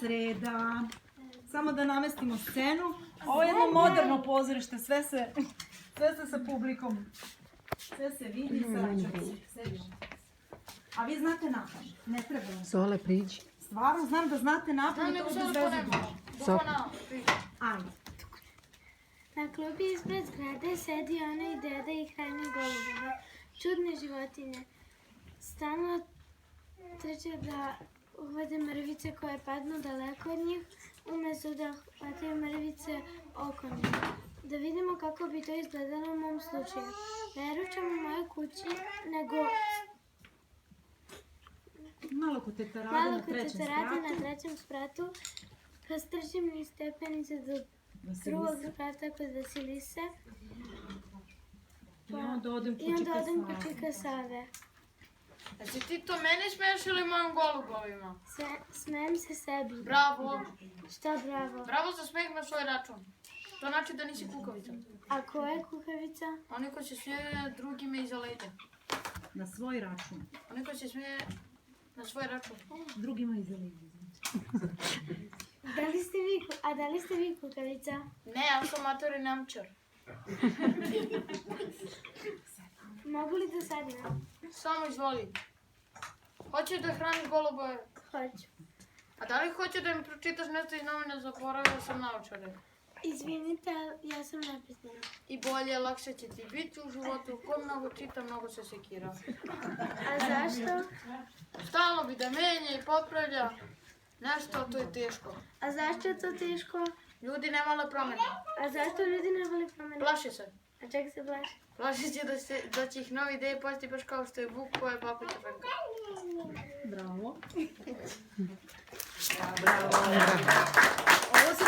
sreda. Samo da namestimo scenu. Ovo je jedno moderno pozorište, sve se sa publikom. Sve se vidi, a vi znate napamet, ne treba vam. Zole, priđi. Stvarno znam da znate napamet, ovo bez veze duže. Ajde. Na klupi ispred zgrade sedi ona i deda i hrani golubove. Čudne životinje. Stalno trče da uhvate mrvice koje padnu daleko od njih, umesto da hvataju mrvice oko njih. Da vidimo kako bi to izgledalo u mom slučaju. Ne ručam u mojoj kući, nego Malo ko tetarade na trećem spratu, pa strčim niz stepenice do drugog sprata kod Vasilise. I onda odem kući Kasave. Znači ti to meni smiješ ili mojim golubovima? Smijem se sebi. Bravo. Šta bravo? Bravo za smijeh na svoj račun. To znači da nisi kukavica. A ko je kukavica? Oni koji se smije drugime iza leđa. Na svoj račun. Oni koji se smije na svoj račun. Drugima iza leđa. Da li ste vi kukavica? Ne, ja sam matori namčar. Mogu li da sadim? Samo izvoli. Hoćeš da hraniš golubove? Hoću. A da li hoće da im pročitaš nešto iz novina, zaboravio sam naočare? Izvinite, ali ja sam nepismena. I bolje, lakše će ti biti u životu. Ko mnogo čita, mnogo se sekira. A zašto? Stalno bi da menja i popravlja. Nešto, to je teško. A zašto je to teško? Ljudi ne vole promene. A zašto ljudi ne vole promene? Plaše se. A čega se plaši? Plaši će da će ih novi ideje postati baš kao što je Vuk koje papa Čepenka. Bravo. Bravo.